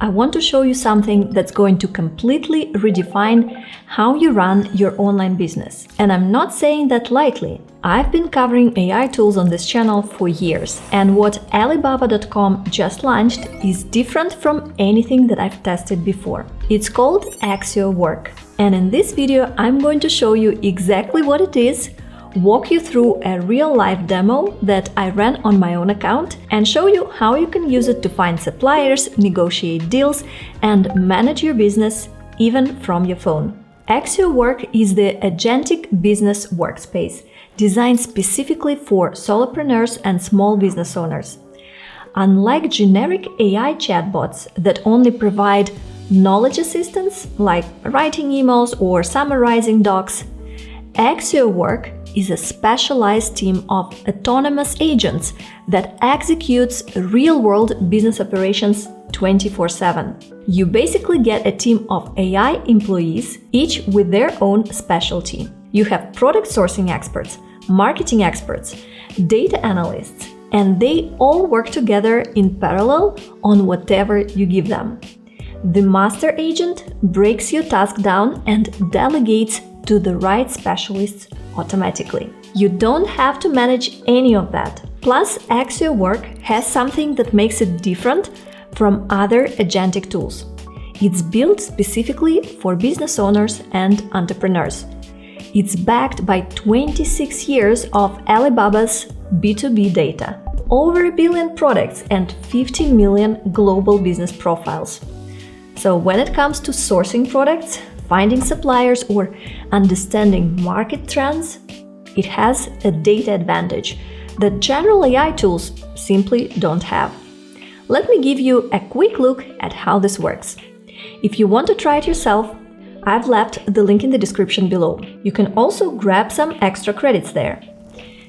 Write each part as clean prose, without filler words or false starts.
I want to show you something that's going to completely redefine how you run your online business. And I'm not saying that lightly. I've been covering AI tools on this channel for years, and what Alibaba.com just launched is different from anything that I've tested before. It's called Accio Work. And in this video, I'm going to show you exactly what it is, walk you through a real-life demo that I ran on my own account, and show you how you can use it to find suppliers, negotiate deals, and manage your business even from your phone. Accio Work is the agentic business workspace designed specifically for solopreneurs and small business owners. Unlike generic AI chatbots that only provide knowledge assistance like writing emails or summarizing docs, Accio Work is a specialized team of autonomous agents that executes real-world business operations 24/7. You basically get a team of AI employees, each with their own specialty. You have product sourcing experts, marketing experts, data analysts, and they all work together in parallel on whatever you give them. The master agent breaks your task down and delegates to the right specialists automatically. You don't have to manage any of that. Plus, Accio Work has something that makes it different from other agentic tools. It's built specifically for business owners and entrepreneurs. It's backed by 26 years of Alibaba's B2B data, over 1 billion products, and 50 million global business profiles. So when it comes to sourcing products, finding suppliers, or understanding market trends, it has a data advantage that general AI tools simply don't have. Let me give you a quick look at how this works. If you want to try it yourself, I've left the link in the description below. You can also grab some extra credits there.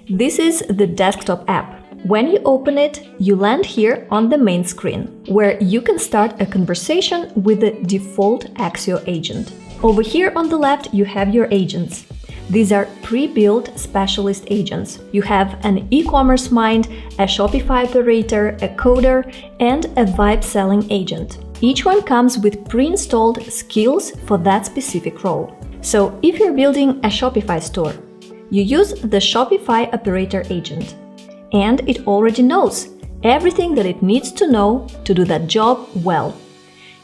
This is the desktop app. When you open it, you land here on the main screen, where you can start a conversation with the default Axio agent. Over here on the left, you have your agents. These are pre-built specialist agents. You have an e-commerce mind, a Shopify operator, a coder, and a vibe selling agent. Each one comes with pre-installed skills for that specific role. So if you're building a Shopify store, you use the Shopify operator agent, and it already knows everything that it needs to know to do that job well.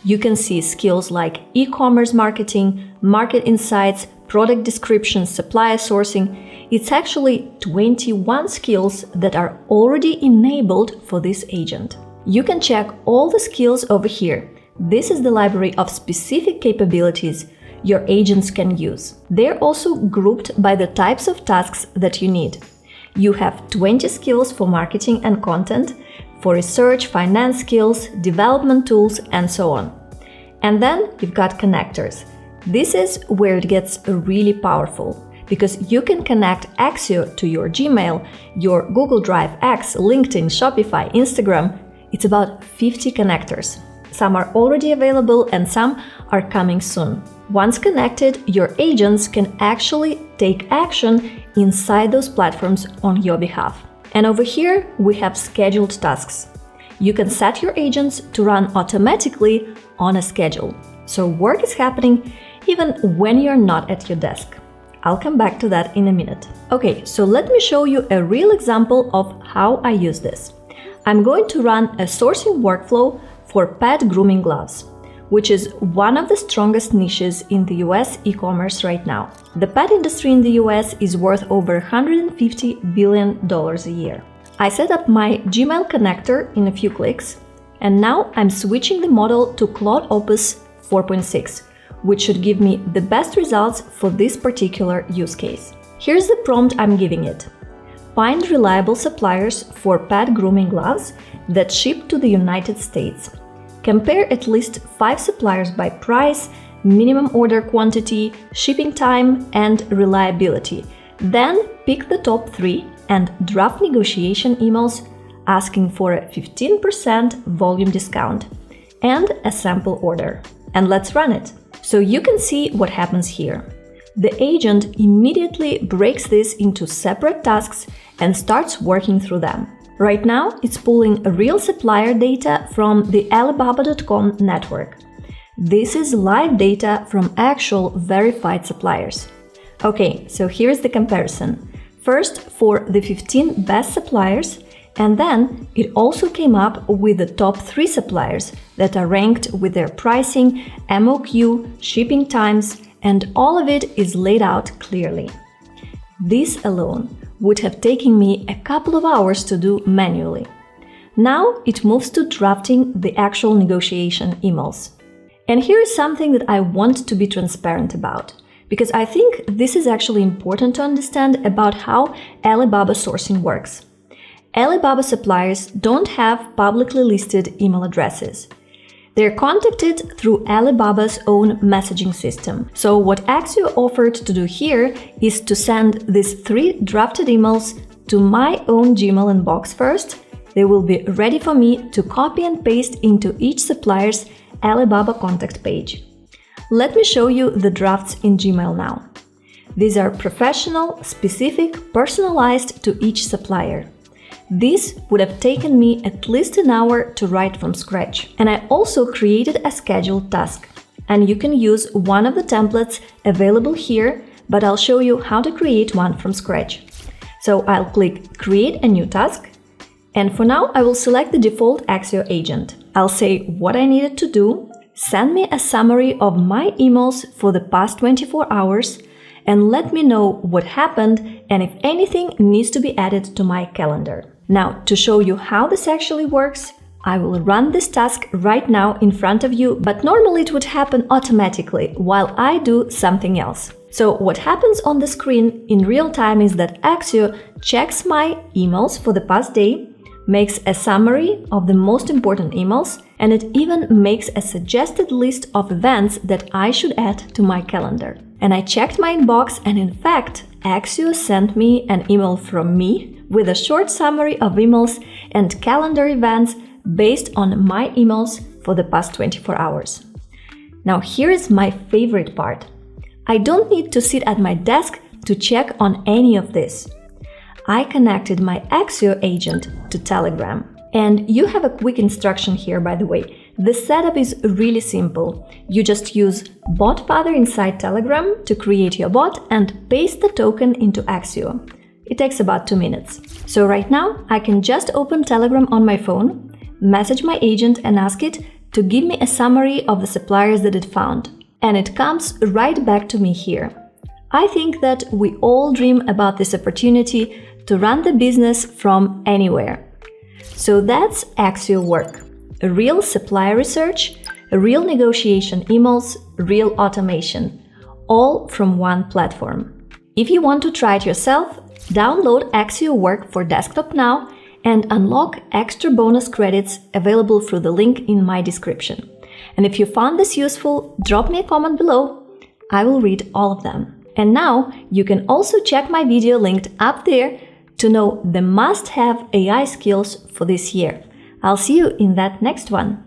You can see skills like e-commerce marketing, market insights, product descriptions, supplier sourcing. It's actually 21 skills that are already enabled for this agent. You can check all the skills over here. This is the library of specific capabilities your agents can use. They're also grouped by the types of tasks that you need. You have 20 skills for marketing and content, for research, finance skills, development tools, and so on. And then you've got connectors. This is where it gets really powerful, because you can connect Axio to your Gmail, your Google Drive, X, LinkedIn, Shopify, Instagram. It's about 50 connectors. Some are already available and some are coming soon. Once connected, your agents can actually take action inside those platforms on your behalf. And over here, we have scheduled tasks. You can set your agents to run automatically on a schedule. So work is happening even when you're not at your desk. I'll come back to that in a minute. Okay, so let me show you a real example of how I use this. I'm going to run a sourcing workflow for pet grooming gloves, which is one of the strongest niches in the US e-commerce right now. The pet industry in the US is worth over $150 billion a year. I set up my Gmail connector in a few clicks, and now I'm switching the model to Claude Opus 4.6, which should give me the best results for this particular use case. Here's the prompt I'm giving it. Find reliable suppliers for pet grooming gloves that ship to the United States. Compare at least 5 suppliers by price, minimum order quantity, shipping time, and reliability. Then pick the top 3 and draft negotiation emails asking for a 15% volume discount and a sample order. And let's run it. So you can see what happens here. The agent immediately breaks this into separate tasks and starts working through them. Right now, it's pulling real supplier data from the Alibaba.com network. This is live data from actual verified suppliers. Okay, so here's the comparison. First, for the 15 best suppliers, and then it also came up with the top 3 suppliers that are ranked with their pricing, MOQ, shipping times, and all of it is laid out clearly. This alone would have taken me a couple of hours to do manually. Now it moves to drafting the actual negotiation emails. And here is something that I want to be transparent about, because I think this is actually important to understand about how Alibaba sourcing works. Alibaba suppliers don't have publicly listed email addresses. They're contacted through Alibaba's own messaging system. So what Axio offered to do here is to send these 3 drafted emails to my own Gmail inbox first. They will be ready for me to copy and paste into each supplier's Alibaba contact page. Let me show you the drafts in Gmail now. These are professional, specific, personalized to each supplier. This would have taken me at least an hour to write from scratch. And I also created a scheduled task. And you can use one of the templates available here, but I'll show you how to create one from scratch. So I'll click Create a new task. And for now, I will select the default Axio agent. I'll say what I needed to do, send me a summary of my emails for the past 24 hours, and let me know what happened and if anything needs to be added to my calendar. Now, to show you how this actually works, I will run this task right now in front of you, but normally it would happen automatically while I do something else. So what happens on the screen in real time is that Axio checks my emails for the past day, makes a summary of the most important emails, and it even makes a suggested list of events that I should add to my calendar. And I checked my inbox, and in fact, Axio sent me an email from me with a short summary of emails and calendar events based on my emails for the past 24 hours. Now here is my favorite part. I don't need to sit at my desk to check on any of this. I connected my Axio agent to Telegram. And you have a quick instruction here, by the way. The setup is really simple. You just use bot-father inside Telegram to create your bot and paste the token into Axio. It takes about 2 minutes. So right now, I can just open Telegram on my phone, message my agent and ask it to give me a summary of the suppliers that it found. And it comes right back to me here. I think that we all dream about this opportunity to run the business from anywhere. So that's Accio Work. Real supplier research, real negotiation emails, real automation, all from one platform. If you want to try it yourself, download Accio Work for desktop now and unlock extra bonus credits available through the link in my description. And if you found this useful, drop me a comment below. I will read all of them. And now you can also check my video linked up there to know the must-have AI skills for this year. I'll see you in that next one.